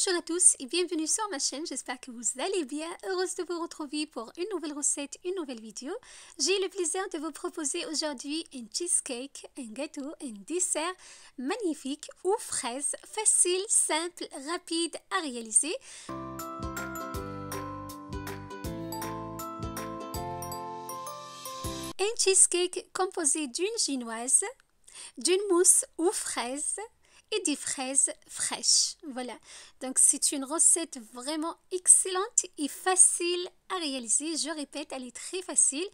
Bonjour à tous et bienvenue sur ma chaîne, j'espère que vous allez bien, heureuse de vous retrouver pour une nouvelle recette, une nouvelle vidéo. J'ai le plaisir de vous proposer aujourd'hui un cheesecake, un gâteau, un dessert magnifique aux fraises, facile, simple, rapide à réaliser. Un cheesecake composé d'une génoise, d'une mousse aux fraises et des fraises fraîches. Voilà, donc c'est une recette vraiment excellente et facile à réaliser. Je répète, elle est très facile.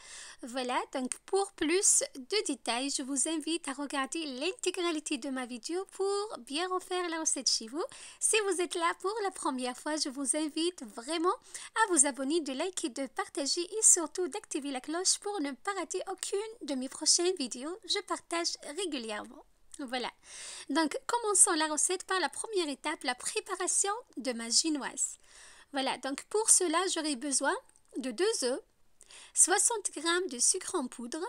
Voilà, donc pour plus de détails, je vous invite à regarder l'intégralité de ma vidéo pour bien refaire la recette chez vous. Si vous êtes là pour la première fois, je vous invite vraiment à vous abonner, de liker, de partager et surtout d'activer la cloche pour ne pas rater aucune de mes prochaines vidéos. Je partage régulièrement. Voilà, donc commençons la recette par la première étape, la préparation de ma génoise. Voilà, donc pour cela, j'aurai besoin de 2 œufs, 60 g de sucre en poudre,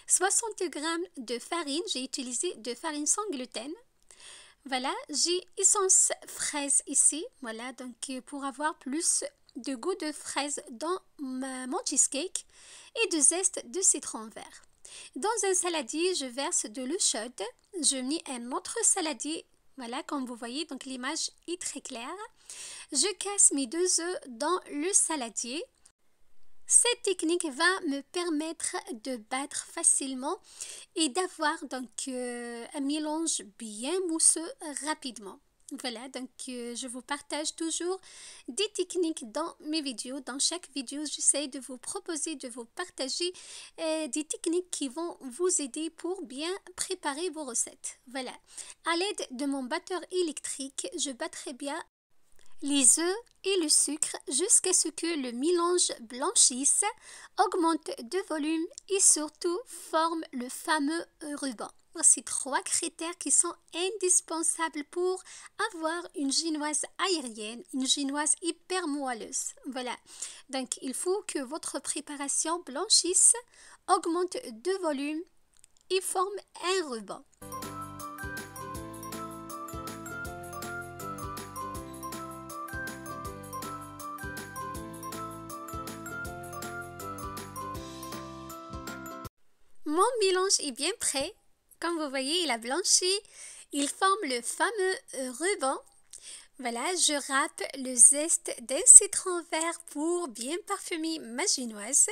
60 g de farine, j'ai utilisé de farine sans gluten. Voilà, j'ai essence fraise ici, voilà, donc pour avoir plus de goût de fraise dans mon cheesecake et de zeste de citron vert. Dans un saladier, je verse de l'eau chaude. Je mets un autre saladier. Voilà, comme vous voyez, donc l'image est très claire. Je casse mes 2 œufs dans le saladier. Cette technique va me permettre de battre facilement et d'avoir donc un mélange bien mousseux rapidement. Voilà, donc je vous partage toujours des techniques dans mes vidéos. Dans chaque vidéo, j'essaie de vous proposer, de vous partager des techniques qui vont vous aider pour bien préparer vos recettes. Voilà, à l'aide de mon batteur électrique, je battrai bien les œufs et le sucre jusqu'à ce que le mélange blanchisse, augmente de volume et surtout forme le fameux ruban. Voici 3 critères qui sont indispensables pour avoir une génoise aérienne, une génoise hyper moelleuse. Voilà, donc il faut que votre préparation blanchisse, augmente de volume et forme un ruban. Mon mélange est bien prêt. Comme vous voyez, il a blanchi. Il forme le fameux ruban. Voilà, je râpe le zeste d'un citron vert pour bien parfumer ma génoise.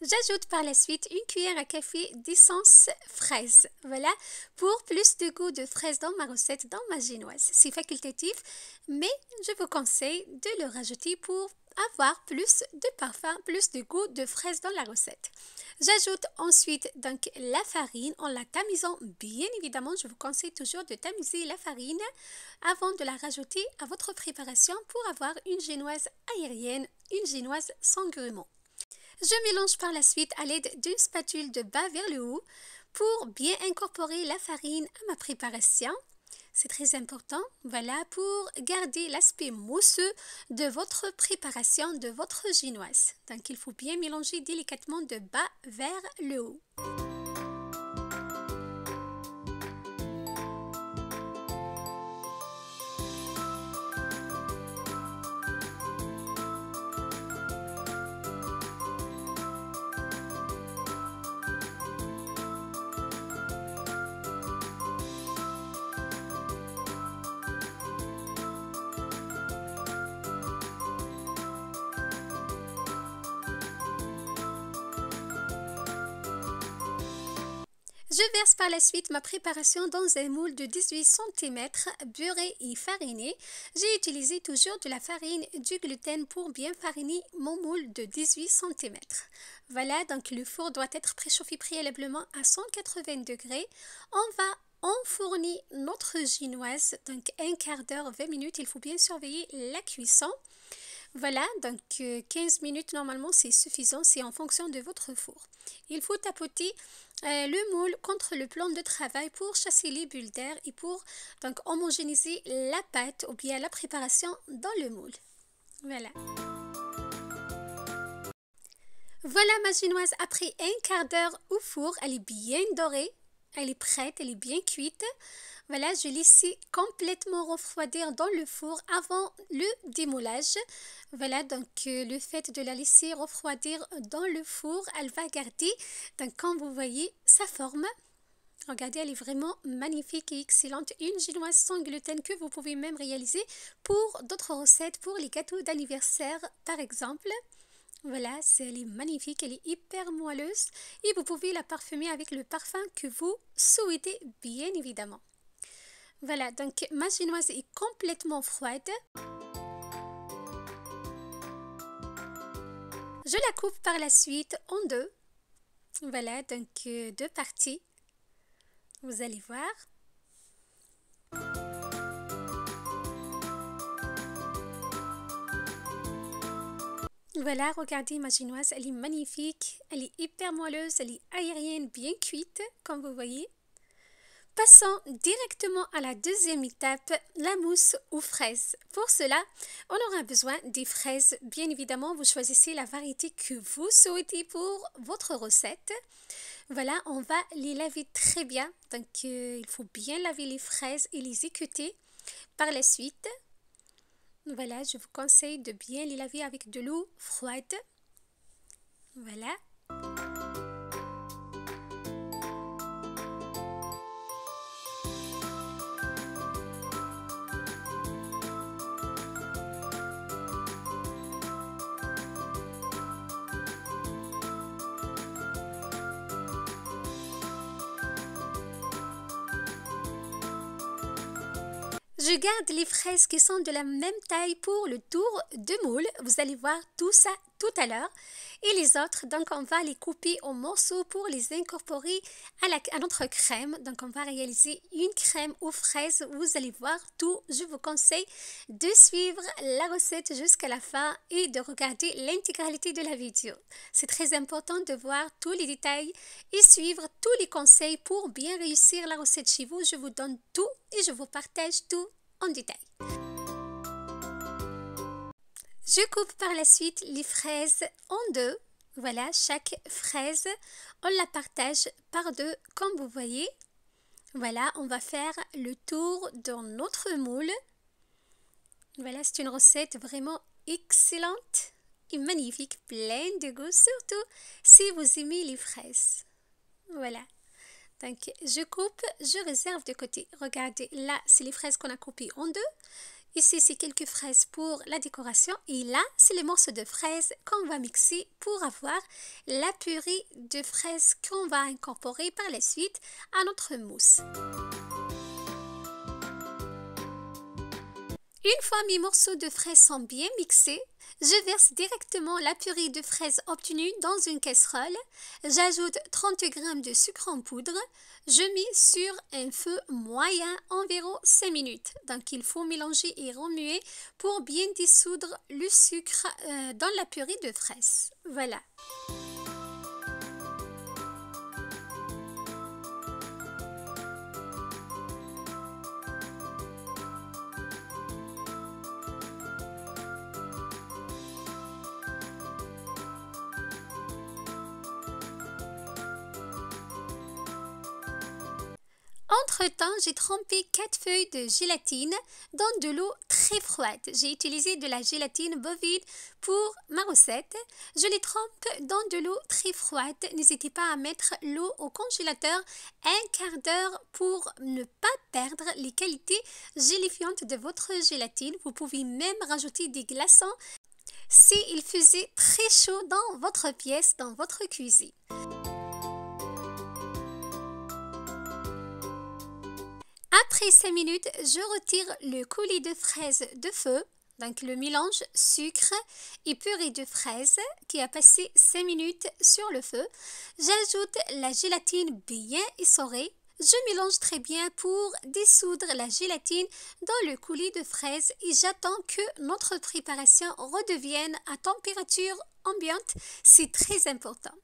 J'ajoute par la suite une cuillère à café d'essence fraise. Voilà, pour plus de goût de fraise dans ma recette, dans ma génoise. C'est facultatif, mais je vous conseille de le rajouter pour avoir plus de parfum, plus de goût de fraise dans la recette. J'ajoute ensuite donc la farine en la tamisant. Bien évidemment, je vous conseille toujours de tamiser la farine avant de la rajouter à votre préparation pour avoir une génoise aérienne, une génoise sans grumeaux. Je mélange par la suite à l'aide d'une spatule de bas vers le haut pour bien incorporer la farine à ma préparation. C'est très important, voilà, pour garder l'aspect mousseux de votre préparation, de votre génoise. Donc, il faut bien mélanger délicatement de bas vers le haut. Je verse par la suite ma préparation dans un moule de 18 cm beurré et fariné. J'ai utilisé toujours de la farine du gluten pour bien fariner mon moule de 18 cm. Voilà, donc le four doit être préchauffé préalablement à 180 degrés. On va enfourner notre génoise, donc un quart d'heure, 20 minutes. Il faut bien surveiller la cuisson. Voilà, donc 15 minutes normalement c'est suffisant, c'est en fonction de votre four. Il faut tapoter le moule contre le plan de travail pour chasser les bulles d'air et pour donc homogénéiser la pâte ou bien la préparation dans le moule. Voilà. Voilà ma chinoise, après un quart d'heure au four, elle est bien dorée, elle est prête, elle est bien cuite. Voilà, je laisse complètement refroidir dans le four avant le démoulage. Voilà, donc le fait de la laisser refroidir dans le four, elle va garder, donc comme vous voyez, sa forme. Regardez, elle est vraiment magnifique et excellente. Une chinoise sans gluten que vous pouvez même réaliser pour d'autres recettes, pour les gâteaux d'anniversaire par exemple. Voilà, elle est magnifique, elle est hyper moelleuse et vous pouvez la parfumer avec le parfum que vous souhaitez bien évidemment. Voilà, donc ma chinoise est complètement froide. Je la coupe par la suite en deux. Voilà, donc deux parties. Vous allez voir. Voilà, regardez ma chinoise, elle est magnifique, elle est hyper moelleuse, elle est aérienne, bien cuite, comme vous voyez. Passons directement à la deuxième étape, la mousse aux fraises. Pour cela, on aura besoin des fraises. Bien évidemment, vous choisissez la variété que vous souhaitez pour votre recette. Voilà, on va les laver très bien. Donc, il faut bien laver les fraises et les équeuter par la suite. Voilà, je vous conseille de bien les laver avec de l'eau froide. Voilà. Je garde les fraises qui sont de la même taille pour le tour de moule. Vous allez voir tout ça tout à l'heure. Et les autres, donc on va les couper en morceaux pour les incorporer à notre crème. Donc on va réaliser une crème aux fraises. Vous allez voir tout. Je vous conseille de suivre la recette jusqu'à la fin et de regarder l'intégralité de la vidéo. C'est très important de voir tous les détails et suivre tous les conseils pour bien réussir la recette chez vous. Je vous donne tout et je vous partage tout en détail. Je coupe par la suite les fraises en deux. Voilà, chaque fraise, on la partage par deux comme vous voyez. Voilà, on va faire le tour dans notre moule. Voilà, c'est une recette vraiment excellente et magnifique, pleine de goût, surtout si vous aimez les fraises. Voilà. Donc, je coupe, je réserve de côté. Regardez, là, c'est les fraises qu'on a coupées en deux. Ici, c'est quelques fraises pour la décoration. Et là, c'est les morceaux de fraises qu'on va mixer pour avoir la purée de fraises qu'on va incorporer par la suite à notre mousse. Une fois mes morceaux de fraises sont bien mixés, je verse directement la purée de fraises obtenue dans une casserole. J'ajoute 30 g de sucre en poudre. Je mets sur un feu moyen environ 5 minutes. Donc il faut mélanger et remuer pour bien dissoudre le sucre dans la purée de fraises. Voilà. Entre-temps, j'ai trempé 4 feuilles de gélatine dans de l'eau très froide. J'ai utilisé de la gélatine bovine pour ma recette. Je les trempe dans de l'eau très froide. N'hésitez pas à mettre l'eau au congélateur un quart d'heure pour ne pas perdre les qualités gélifiantes de votre gélatine. Vous pouvez même rajouter des glaçons s'il faisait très chaud dans votre pièce, dans votre cuisine. Après 5 minutes, je retire le coulis de fraises de feu, donc le mélange sucre et purée de fraises qui a passé 5 minutes sur le feu. J'ajoute la gélatine bien essorée. Je mélange très bien pour dissoudre la gélatine dans le coulis de fraises et j'attends que notre préparation redevienne à température ambiante. C'est très important.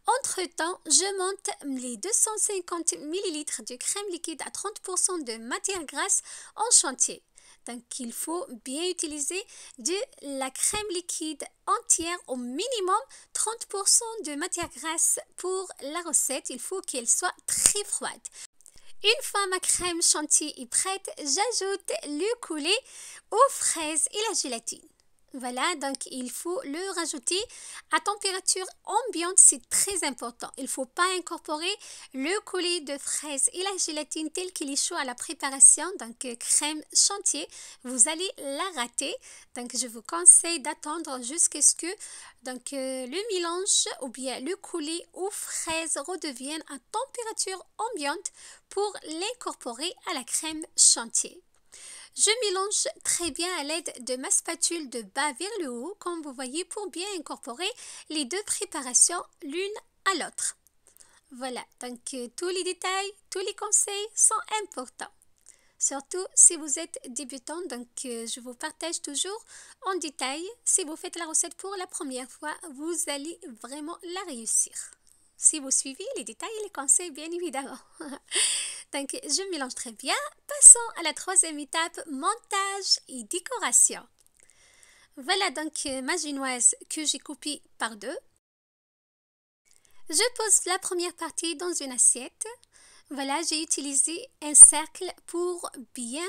Entre-temps, je monte les 250 ml de crème liquide à 30% de matière grasse en chantier. Donc, il faut bien utiliser de la crème liquide entière, au minimum 30% de matière grasse pour la recette. Il faut qu'elle soit très froide. Une fois ma crème chantier est prête, j'ajoute le coulis aux fraises et la gélatine. Voilà, donc il faut le rajouter à température ambiante, c'est très important. Il ne faut pas incorporer le coulis de fraises et la gélatine tel qu'il est chaud à la préparation, donc crème chantier, vous allez la rater. Donc je vous conseille d'attendre jusqu'à ce que le mélange ou bien le coulis aux fraises redevienne à température ambiante pour l'incorporer à la crème chantier. Je mélange très bien à l'aide de ma spatule de bas vers le haut, comme vous voyez, pour bien incorporer les deux préparations l'une à l'autre. Voilà, donc tous les détails, tous les conseils sont importants. Surtout si vous êtes débutant, donc je vous partage toujours en détail. Si vous faites la recette pour la première fois, vous allez vraiment la réussir. Si vous suivez les détails et les conseils, bien évidemment. Donc, je mélange très bien. Passons à la troisième étape, montage et décoration. Voilà donc ma génoise que j'ai coupée par deux. Je pose la première partie dans une assiette. Voilà, j'ai utilisé un cercle pour bien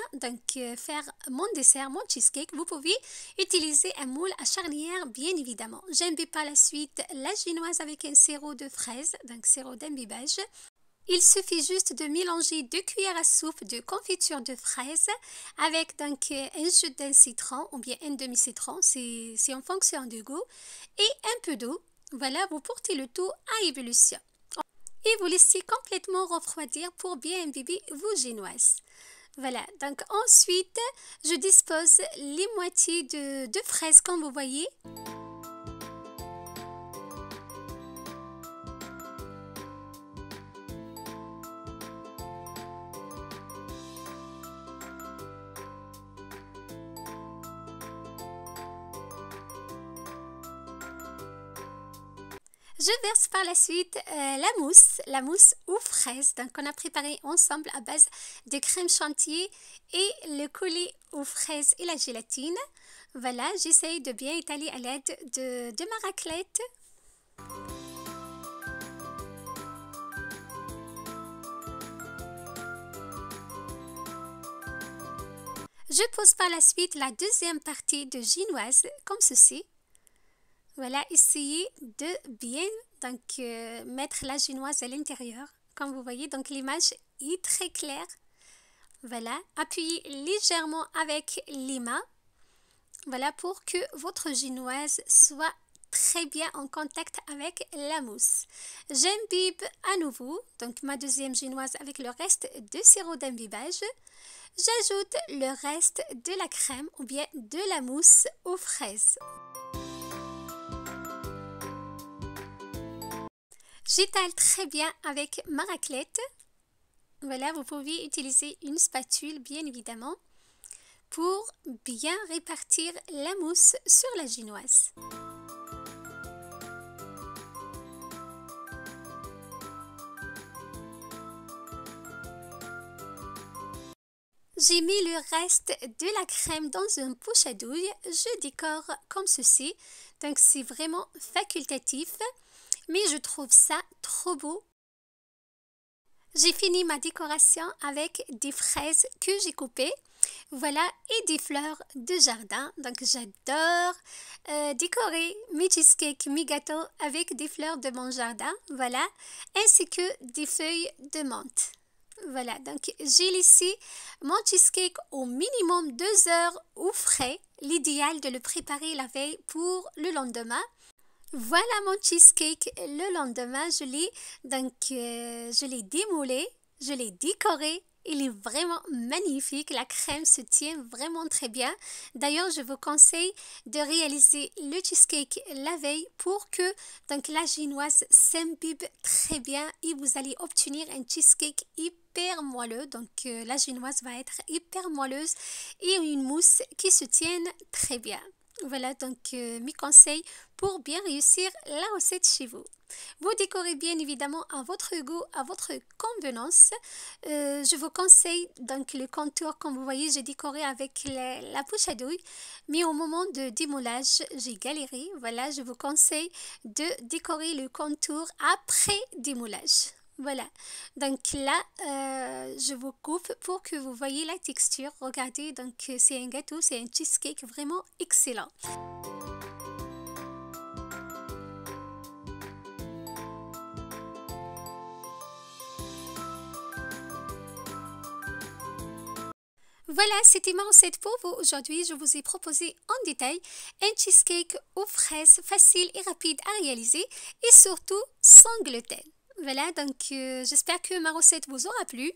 faire mon dessert, mon cheesecake. Vous pouvez utiliser un moule à charnière, bien évidemment. J'imbibe par la suite la génoise avec un sirop de fraise, donc sirop d'imbibage. Il suffit juste de mélanger 2 cuillères à soupe de confiture de fraise avec un jus d'un citron ou bien un demi-citron, c'est en fonction du goût, et un peu d'eau. Voilà, vous portez le tout à ébullition. Et vous laissez complètement refroidir pour bien imbiber vos génoises. Voilà, donc ensuite, je dispose les moitiés de fraises comme vous voyez. Je verse par la suite la mousse aux fraises. Donc, on a préparé ensemble à base de crème chantier et le coulis aux fraises et la gélatine. Voilà, j'essaye de bien étaler à l'aide de ma raclette. Je pose par la suite la deuxième partie de génoise comme ceci. Voilà, essayez de bien mettre la génoise à l'intérieur. Comme vous voyez, donc l'image est très claire. Voilà, appuyez légèrement avec les mains. Voilà, pour que votre génoise soit très bien en contact avec la mousse. J'imbibe à nouveau, donc ma deuxième génoise avec le reste de sirop d'imbibage. J'ajoute le reste de la crème ou bien de la mousse aux fraises. J'étale très bien avec ma raclette. Voilà, vous pouvez utiliser une spatule, bien évidemment, pour bien répartir la mousse sur la génoise. J'ai mis le reste de la crème dans une poche à douille. Je décore comme ceci. Donc, c'est vraiment facultatif. Mais je trouve ça trop beau. J'ai fini ma décoration avec des fraises que j'ai coupées. Voilà, et des fleurs de jardin. Donc j'adore décorer mes cheesecakes, mes gâteaux avec des fleurs de mon jardin. Voilà, ainsi que des feuilles de menthe. Voilà, donc j'ai laissé mon cheesecake au minimum 2 heures au frais. L'idéal de le préparer la veille pour le lendemain. Voilà mon cheesecake. Le lendemain, je l'ai démoulé, je l'ai décoré Il est vraiment magnifique. La crème se tient vraiment très bien. D'ailleurs, je vous conseille de réaliser le cheesecake la veille pour que donc, la génoise s'imbibe très bien et vous allez obtenir un cheesecake hyper moelleux. Donc, la génoise va être hyper moelleuse et une mousse qui se tienne très bien. Voilà donc mes conseils pour bien réussir la recette chez vous. Vous décorez bien évidemment à votre goût, à votre convenance. Je vous conseille donc le contour, comme vous voyez, j'ai décoré avec la bouche à douille. Mais au moment de démoulage, j'ai galéré. Voilà, je vous conseille de décorer le contour après démoulage. Voilà, donc là, je vous coupe pour que vous voyez la texture. Regardez, donc c'est un gâteau, c'est un cheesecake vraiment excellent. Voilà, c'était ma recette pour vous. Aujourd'hui, je vous ai proposé en détail un cheesecake aux fraises facile et rapide à réaliser et surtout sans gluten. Voilà, donc j'espère que ma recette vous aura plu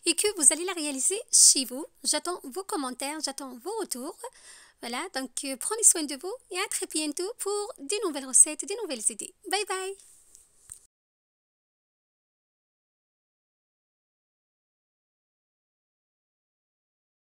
et que vous allez la réaliser chez vous. J'attends vos commentaires, j'attends vos retours. Voilà, donc prenez soin de vous et à très bientôt pour de nouvelles recettes, de nouvelles idées. Bye bye!